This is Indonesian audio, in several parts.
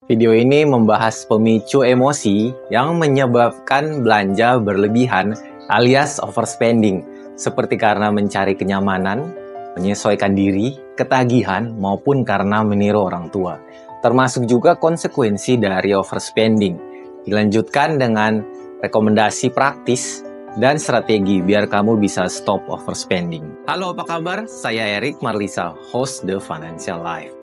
Video ini membahas pemicu emosi yang menyebabkan belanja berlebihan alias overspending, seperti karena mencari kenyamanan, menyesuaikan diri, ketagihan, maupun karena meniru orang tua. Termasuk juga konsekuensi dari overspending. Dilanjutkan dengan rekomendasi praktis dan strategi biar kamu bisa stop overspending. Halo, apa kabar? Saya Erik Marlisa, host The Financial Life.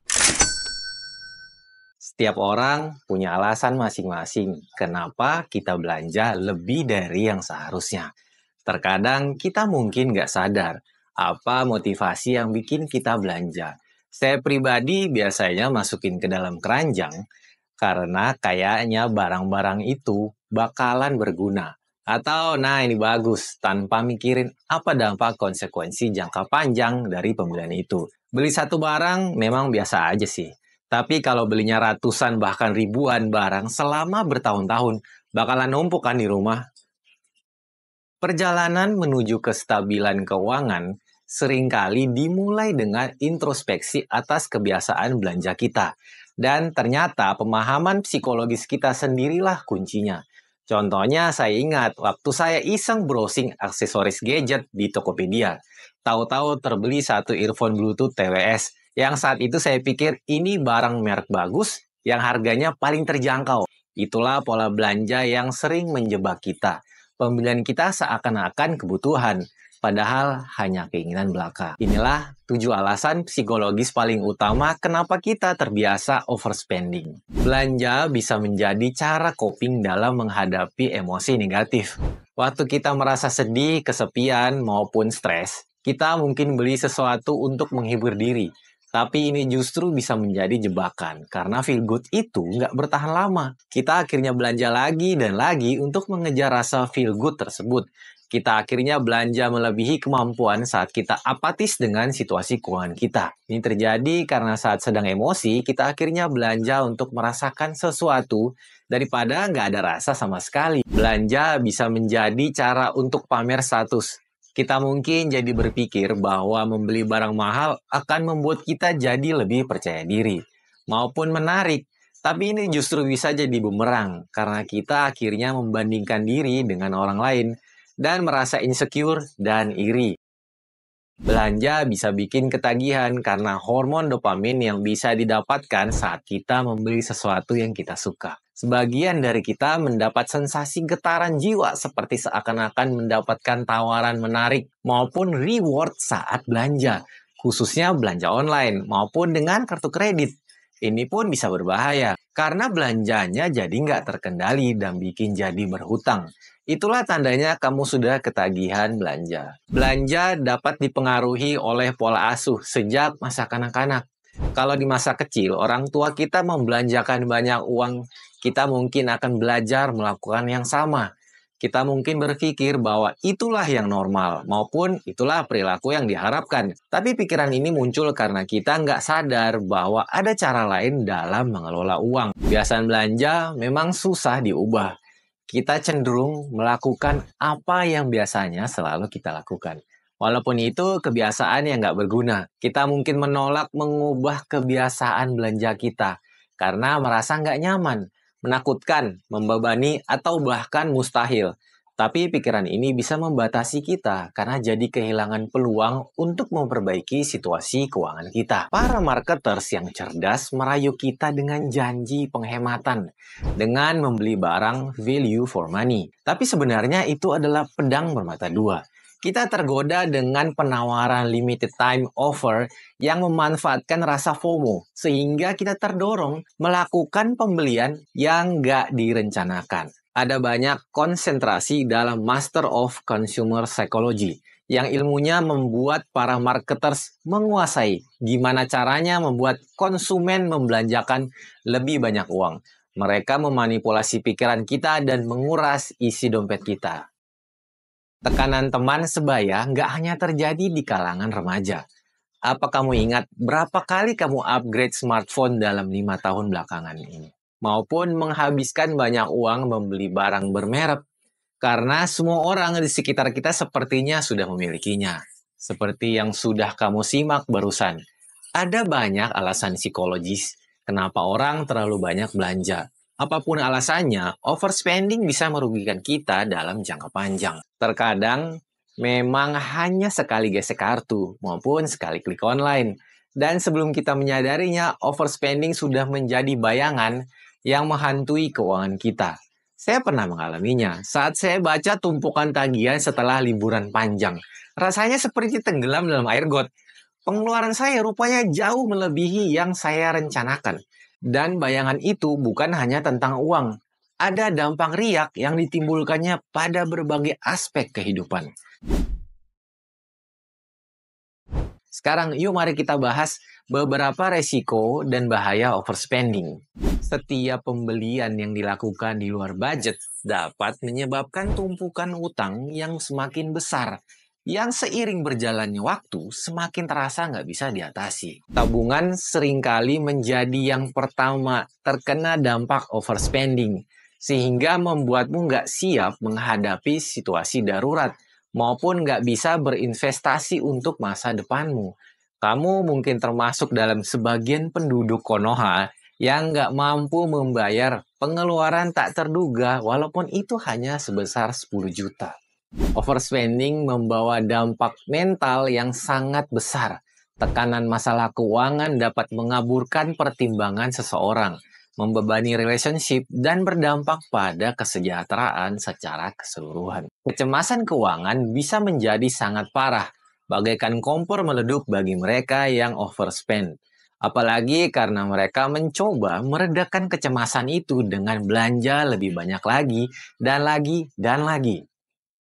Setiap orang punya alasan masing-masing kenapa kita belanja lebih dari yang seharusnya. Terkadang kita mungkin nggak sadar apa motivasi yang bikin kita belanja. Saya pribadi biasanya masukin ke dalam keranjang karena kayaknya barang-barang itu bakalan berguna. Atau nah ini bagus, tanpa mikirin apa dampak konsekuensi jangka panjang dari pembelian itu. Beli satu barang memang biasa aja sih. Tapi kalau belinya ratusan bahkan ribuan barang selama bertahun-tahun, bakalan numpuk kan di rumah. Perjalanan menuju kestabilan keuangan seringkali dimulai dengan introspeksi atas kebiasaan belanja kita. Dan ternyata pemahaman psikologis kita sendirilah kuncinya. Contohnya saya ingat waktu saya iseng browsing aksesoris gadget di Tokopedia. Tahu-tahu terbeli satu earphone Bluetooth TWS yang saat itu saya pikir ini barang merek bagus yang harganya paling terjangkau. Itulah pola belanja yang sering menjebak kita. Pembelian kita seakan-akan kebutuhan, padahal hanya keinginan belaka. Inilah 7 alasan psikologis paling utama kenapa kita terbiasa overspending. Belanja bisa menjadi cara coping dalam menghadapi emosi negatif. Waktu kita merasa sedih, kesepian, maupun stres, kita mungkin beli sesuatu untuk menghibur diri. Tapi ini justru bisa menjadi jebakan, karena feel good itu nggak bertahan lama. Kita akhirnya belanja lagi dan lagi untuk mengejar rasa feel good tersebut. Kita akhirnya belanja melebihi kemampuan saat kita apatis dengan situasi keuangan kita. Ini terjadi karena saat sedang emosi, kita akhirnya belanja untuk merasakan sesuatu daripada nggak ada rasa sama sekali. Belanja bisa menjadi cara untuk pamer status. Kita mungkin jadi berpikir bahwa membeli barang mahal akan membuat kita jadi lebih percaya diri, maupun menarik. Tapi ini justru bisa jadi bumerang, karena kita akhirnya membandingkan diri dengan orang lain, dan merasa insecure dan iri. Belanja bisa bikin ketagihan karena hormon dopamin yang bisa didapatkan saat kita membeli sesuatu yang kita suka. Sebagian dari kita mendapat sensasi getaran jiwa seperti seakan-akan mendapatkan tawaran menarik maupun reward saat belanja, khususnya belanja online maupun dengan kartu kredit. Ini pun bisa berbahaya karena belanjanya jadi nggak terkendali dan bikin jadi berhutang. Itulah tandanya kamu sudah ketagihan belanja. Belanja dapat dipengaruhi oleh pola asuh sejak masa kanak-kanak. Kalau di masa kecil, orang tua kita membelanjakan banyak uang, kita mungkin akan belajar melakukan yang sama. Kita mungkin berpikir bahwa itulah yang normal, maupun itulah perilaku yang diharapkan. Tapi pikiran ini muncul karena kita nggak sadar bahwa ada cara lain dalam mengelola uang. Kebiasaan belanja memang susah diubah. Kita cenderung melakukan apa yang biasanya selalu kita lakukan. Walaupun itu kebiasaan yang nggak berguna. Kita mungkin menolak mengubah kebiasaan belanja kita karena merasa nggak nyaman, menakutkan, membebani, atau bahkan mustahil. Tapi pikiran ini bisa membatasi kita karena jadi kehilangan peluang untuk memperbaiki situasi keuangan kita. Para marketers yang cerdas merayu kita dengan janji penghematan dengan membeli barang value for money. Tapi sebenarnya itu adalah pedang bermata dua. Kita tergoda dengan penawaran limited time offer yang memanfaatkan rasa FOMO, sehingga kita terdorong melakukan pembelian yang nggak direncanakan. Ada banyak konsentrasi dalam Master of Consumer Psychology, yang ilmunya membuat para marketers menguasai gimana caranya membuat konsumen membelanjakan lebih banyak uang. Mereka memanipulasi pikiran kita dan menguras isi dompet kita. Tekanan teman sebaya nggak hanya terjadi di kalangan remaja. Apa kamu ingat berapa kali kamu upgrade smartphone dalam 5 tahun belakangan ini? Maupun menghabiskan banyak uang membeli barang bermerek karena semua orang di sekitar kita sepertinya sudah memilikinya. Seperti yang sudah kamu simak barusan. Ada banyak alasan psikologis Kenapa orang terlalu banyak belanja? Apapun alasannya, overspending bisa merugikan kita dalam jangka panjang. Terkadang, memang hanya sekali gesek kartu maupun sekali klik online. Dan sebelum kita menyadarinya, overspending sudah menjadi bayangan yang menghantui keuangan kita. Saya pernah mengalaminya saat saya baca tumpukan tagihan setelah liburan panjang. Rasanya seperti tenggelam dalam air got. Pengeluaran saya rupanya jauh melebihi yang saya rencanakan. Dan bayangan itu bukan hanya tentang uang. Ada dampak riak yang ditimbulkannya pada berbagai aspek kehidupan. Sekarang yuk mari kita bahas beberapa resiko dan bahaya overspending. Setiap pembelian yang dilakukan di luar budget dapat menyebabkan tumpukan utang yang semakin besar, yang seiring berjalannya waktu semakin terasa nggak bisa diatasi. Tabungan seringkali menjadi yang pertama terkena dampak overspending, sehingga membuatmu nggak siap menghadapi situasi darurat, maupun nggak bisa berinvestasi untuk masa depanmu. Kamu mungkin termasuk dalam sebagian penduduk Konoha yang nggak mampu membayar pengeluaran tak terduga walaupun itu hanya sebesar 10 juta. Overspending membawa dampak mental yang sangat besar. Tekanan masalah keuangan dapat mengaburkan pertimbangan seseorang, membebani relationship, dan berdampak pada kesejahteraan secara keseluruhan. Kecemasan keuangan bisa menjadi sangat parah, bagaikan kompor meleduk bagi mereka yang overspend. Apalagi karena mereka mencoba meredakan kecemasan itu dengan belanja lebih banyak lagi, dan lagi, dan lagi.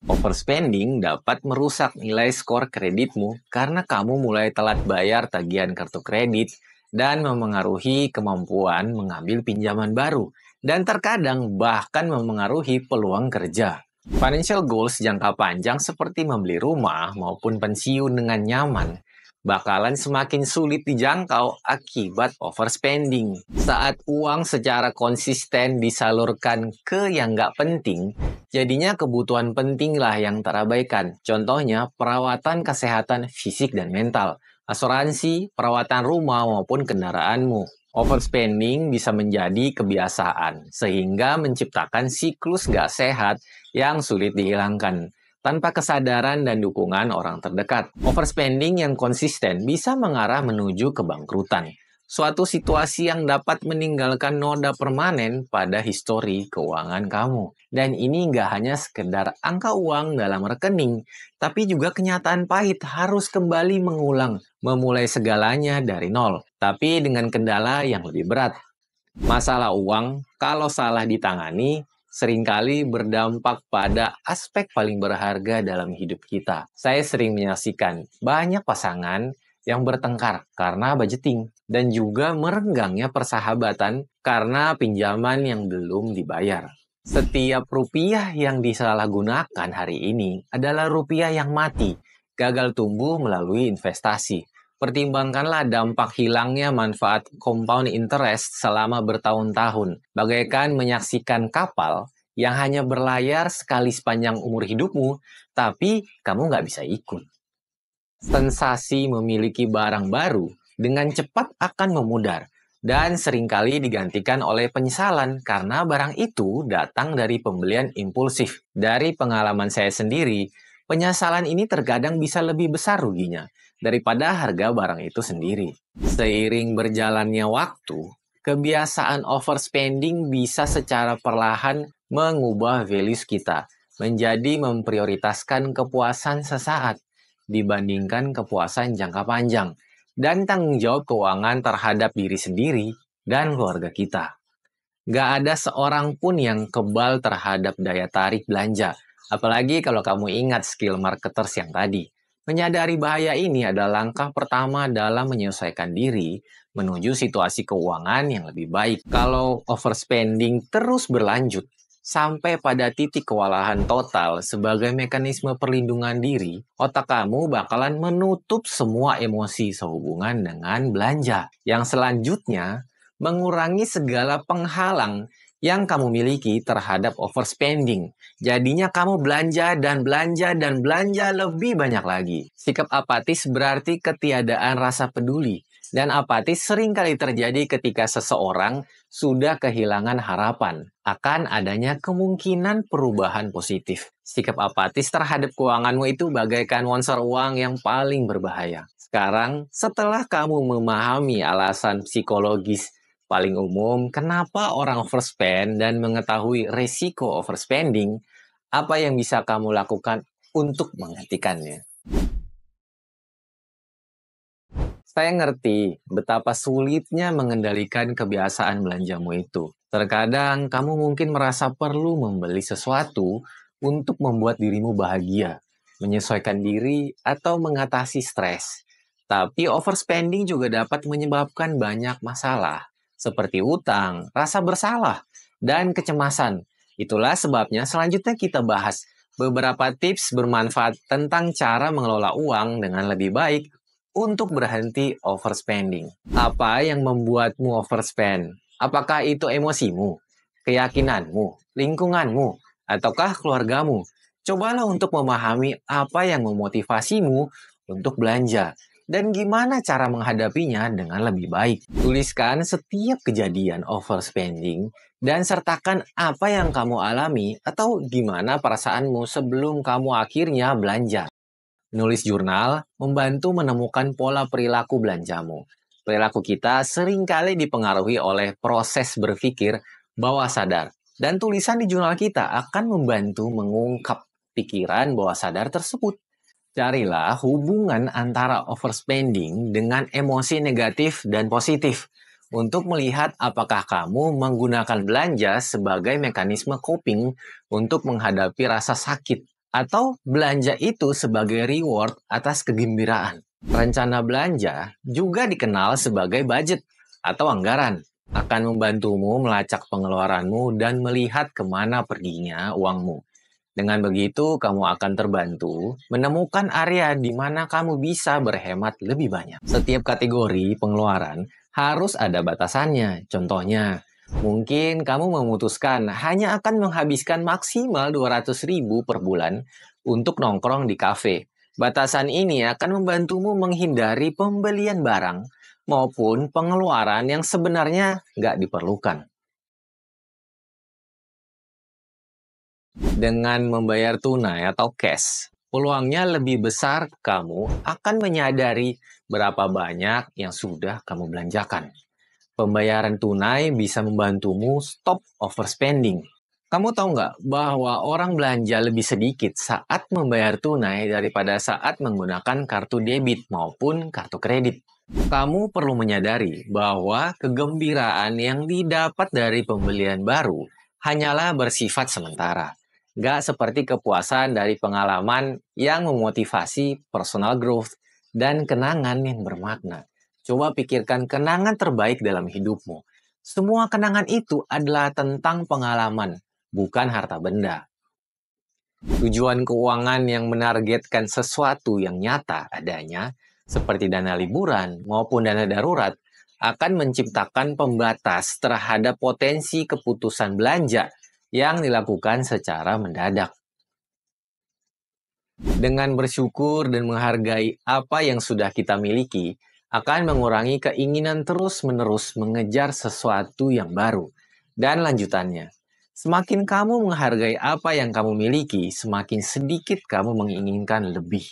Overspending dapat merusak nilai skor kreditmu karena kamu mulai telat bayar tagihan kartu kredit dan memengaruhi kemampuan mengambil pinjaman baru, dan terkadang bahkan memengaruhi peluang kerja. Financial goals jangka panjang seperti membeli rumah maupun pensiun dengan nyaman bakalan semakin sulit dijangkau akibat overspending. Saat uang secara konsisten disalurkan ke yang nggak penting, jadinya kebutuhan penting lah yang terabaikan. Contohnya perawatan kesehatan fisik dan mental, asuransi, perawatan rumah maupun kendaraanmu. Overspending bisa menjadi kebiasaan, sehingga menciptakan siklus nggak sehat yang sulit dihilangkan. Tanpa kesadaran dan dukungan orang terdekat, overspending yang konsisten bisa mengarah menuju kebangkrutan. Suatu situasi yang dapat meninggalkan noda permanen pada histori keuangan kamu. Dan ini nggak hanya sekedar angka uang dalam rekening, tapi juga kenyataan pahit harus kembali mengulang, memulai segalanya dari nol, tapi dengan kendala yang lebih berat. Masalah uang, kalau salah ditangani, seringkali berdampak pada aspek paling berharga dalam hidup kita. Saya sering menyaksikan banyak pasangan yang bertengkar karena budgeting dan juga merenggangnya persahabatan karena pinjaman yang belum dibayar. Setiap rupiah yang disalahgunakan hari ini adalah rupiah yang mati, gagal tumbuh melalui investasi. Pertimbangkanlah dampak hilangnya manfaat compound interest selama bertahun-tahun, bagaikan menyaksikan kapal yang hanya berlayar sekali sepanjang umur hidupmu, tapi kamu nggak bisa ikut. Sensasi memiliki barang baru dengan cepat akan memudar, dan seringkali digantikan oleh penyesalan karena barang itu datang dari pembelian impulsif. Dari pengalaman saya sendiri, penyesalan ini terkadang bisa lebih besar ruginya daripada harga barang itu sendiri. Seiring berjalannya waktu, kebiasaan overspending bisa secara perlahan mengubah values kita menjadi memprioritaskan kepuasan sesaat dibandingkan kepuasan jangka panjang dan tanggung jawab keuangan terhadap diri sendiri dan keluarga kita. Gak ada seorang pun yang kebal terhadap daya tarik belanja, apalagi kalau kamu ingat skill marketers yang tadi. Menyadari bahaya ini adalah langkah pertama dalam menyelesaikan diri menuju situasi keuangan yang lebih baik. Kalau overspending terus berlanjut sampai pada titik kewalahan total sebagai mekanisme perlindungan diri, otak kamu bakalan menutup semua emosi sehubungan dengan belanja. Yang selanjutnya, mengurangi segala penghalang yang kamu miliki terhadap overspending. Jadinya kamu belanja dan belanja dan belanja lebih banyak lagi. Sikap apatis berarti ketiadaan rasa peduli. Dan apatis seringkali terjadi ketika seseorang sudah kehilangan harapan akan adanya kemungkinan perubahan positif. Sikap apatis terhadap keuanganmu itu bagaikan monster uang yang paling berbahaya. Sekarang, setelah kamu memahami alasan psikologis paling umum kenapa orang overspend dan mengetahui resiko overspending, apa yang bisa kamu lakukan untuk menghentikannya? Saya ngerti betapa sulitnya mengendalikan kebiasaan belanjamu itu. Terkadang kamu mungkin merasa perlu membeli sesuatu untuk membuat dirimu bahagia, menyesuaikan diri, atau mengatasi stres. Tapi overspending juga dapat menyebabkan banyak masalah, seperti utang, rasa bersalah, dan kecemasan. Itulah sebabnya selanjutnya kita bahas beberapa tips bermanfaat tentang cara mengelola uang dengan lebih baik untuk berhenti overspending. Apa yang membuatmu overspend? Apakah itu emosimu, keyakinanmu, lingkunganmu, ataukah keluargamu? Cobalah untuk memahami apa yang memotivasimu untuk belanja dan gimana cara menghadapinya dengan lebih baik. Tuliskan setiap kejadian overspending dan sertakan apa yang kamu alami atau gimana perasaanmu sebelum kamu akhirnya belanja. Menulis jurnal membantu menemukan pola perilaku belanjamu. Perilaku kita seringkali dipengaruhi oleh proses berpikir bawah sadar. Dan tulisan di jurnal kita akan membantu mengungkap pikiran bawah sadar tersebut. Carilah hubungan antara overspending dengan emosi negatif dan positif untuk melihat apakah kamu menggunakan belanja sebagai mekanisme coping untuk menghadapi rasa sakit atau belanja itu sebagai reward atas kegembiraan. Rencana belanja juga dikenal sebagai budget atau anggaran. Akan membantumu melacak pengeluaranmu dan melihat kemana perginya uangmu. Dengan begitu, kamu akan terbantu menemukan area di mana kamu bisa berhemat lebih banyak. Setiap kategori pengeluaran harus ada batasannya. Contohnya, mungkin kamu memutuskan hanya akan menghabiskan maksimal 200.000 per bulan untuk nongkrong di kafe. Batasan ini akan membantumu menghindari pembelian barang maupun pengeluaran yang sebenarnya nggak diperlukan. Dengan membayar tunai atau cash, peluangnya lebih besar kamu akan menyadari berapa banyak yang sudah kamu belanjakan. Pembayaran tunai bisa membantumu stop overspending. Kamu tahu nggak bahwa orang belanja lebih sedikit saat membayar tunai daripada saat menggunakan kartu debit maupun kartu kredit? Kamu perlu menyadari bahwa kegembiraan yang didapat dari pembelian baru hanyalah bersifat sementara. Nggak seperti kepuasan dari pengalaman yang memotivasi personal growth dan kenangan yang bermakna. Coba pikirkan kenangan terbaik dalam hidupmu. Semua kenangan itu adalah tentang pengalaman, bukan harta benda. Tujuan keuangan yang menargetkan sesuatu yang nyata adanya, seperti dana liburan maupun dana darurat, akan menciptakan pembatas terhadap potensi keputusan belanja yang dilakukan secara mendadak. Dengan bersyukur dan menghargai apa yang sudah kita miliki, akan mengurangi keinginan terus-menerus mengejar sesuatu yang baru. Dan lanjutannya, semakin kamu menghargai apa yang kamu miliki, semakin sedikit kamu menginginkan lebih.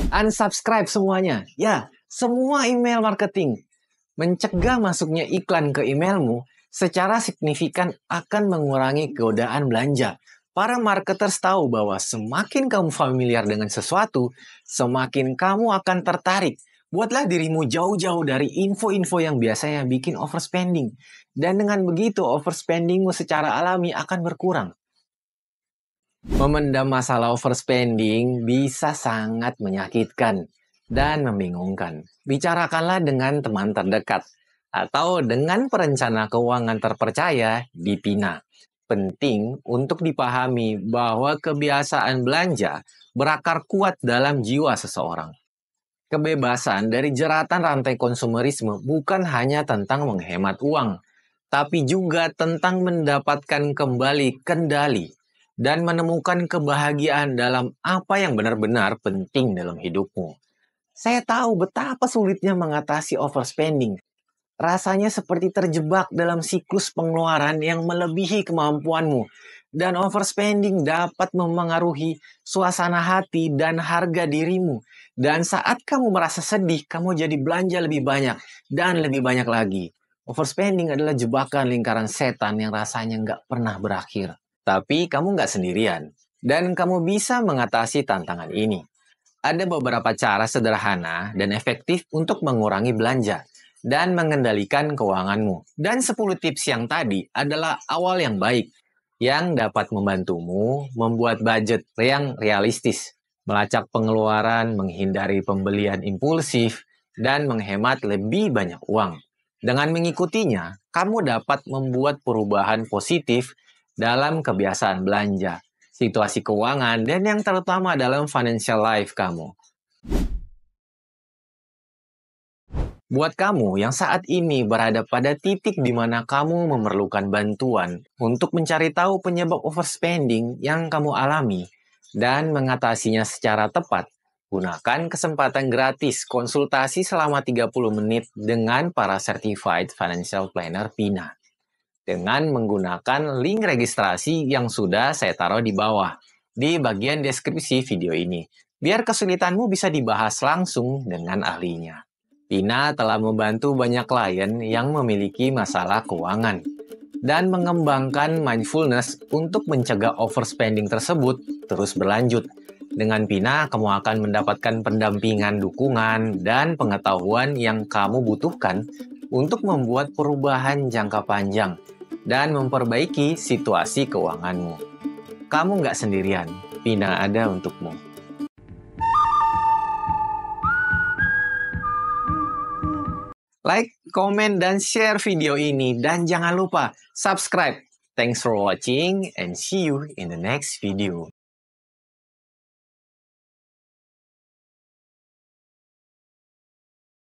Unsubscribe semuanya. Ya, semua email marketing. Mencegah masuknya iklan ke emailmu secara signifikan akan mengurangi godaan belanja. Para marketers tahu bahwa semakin kamu familiar dengan sesuatu, semakin kamu akan tertarik. Buatlah dirimu jauh-jauh dari info-info yang biasanya bikin overspending. Dan dengan begitu, overspendingmu secara alami akan berkurang. Memendam masalah overspending bisa sangat menyakitkan dan membingungkan. Bicarakanlah dengan teman terdekat atau dengan perencana keuangan terpercaya di Pina. Penting untuk dipahami bahwa kebiasaan belanja berakar kuat dalam jiwa seseorang. Kebebasan dari jeratan rantai konsumerisme bukan hanya tentang menghemat uang, tapi juga tentang mendapatkan kembali kendali dan menemukan kebahagiaan dalam apa yang benar-benar penting dalam hidupmu. Saya tahu betapa sulitnya mengatasi overspending. Rasanya seperti terjebak dalam siklus pengeluaran yang melebihi kemampuanmu. Dan overspending dapat memengaruhi suasana hati dan harga dirimu. Dan saat kamu merasa sedih, kamu jadi belanja lebih banyak dan lebih banyak lagi. Overspending adalah jebakan lingkaran setan yang rasanya nggak pernah berakhir. Tapi kamu nggak sendirian. Dan kamu bisa mengatasi tantangan ini. Ada beberapa cara sederhana dan efektif untuk mengurangi belanja dan mengendalikan keuanganmu. Dan 10 tips yang tadi adalah awal yang baik yang dapat membantumu membuat budget yang realistis, melacak pengeluaran, menghindari pembelian impulsif, dan menghemat lebih banyak uang. Dengan mengikutinya, kamu dapat membuat perubahan positif dalam kebiasaan belanja, situasi keuangan, dan yang terutama dalam financial life kamu. Buat kamu yang saat ini berada pada titik di mana kamu memerlukan bantuan untuk mencari tahu penyebab overspending yang kamu alami dan mengatasinya secara tepat, gunakan kesempatan gratis konsultasi selama 30 menit dengan para Certified Financial Planner PINA dengan menggunakan link registrasi yang sudah saya taruh di bawah di bagian deskripsi video ini, biar kesulitanmu bisa dibahas langsung dengan ahlinya. Tina telah membantu banyak klien yang memiliki masalah keuangan dan mengembangkan mindfulness untuk mencegah overspending tersebut terus berlanjut. Dengan Pina, kamu akan mendapatkan pendampingan, dukungan, dan pengetahuan yang kamu butuhkan untuk membuat perubahan jangka panjang dan memperbaiki situasi keuanganmu. Kamu nggak sendirian, Pina ada untukmu. Like, komen, dan share video ini. Dan jangan lupa subscribe. Thanks for watching and see you in the next video.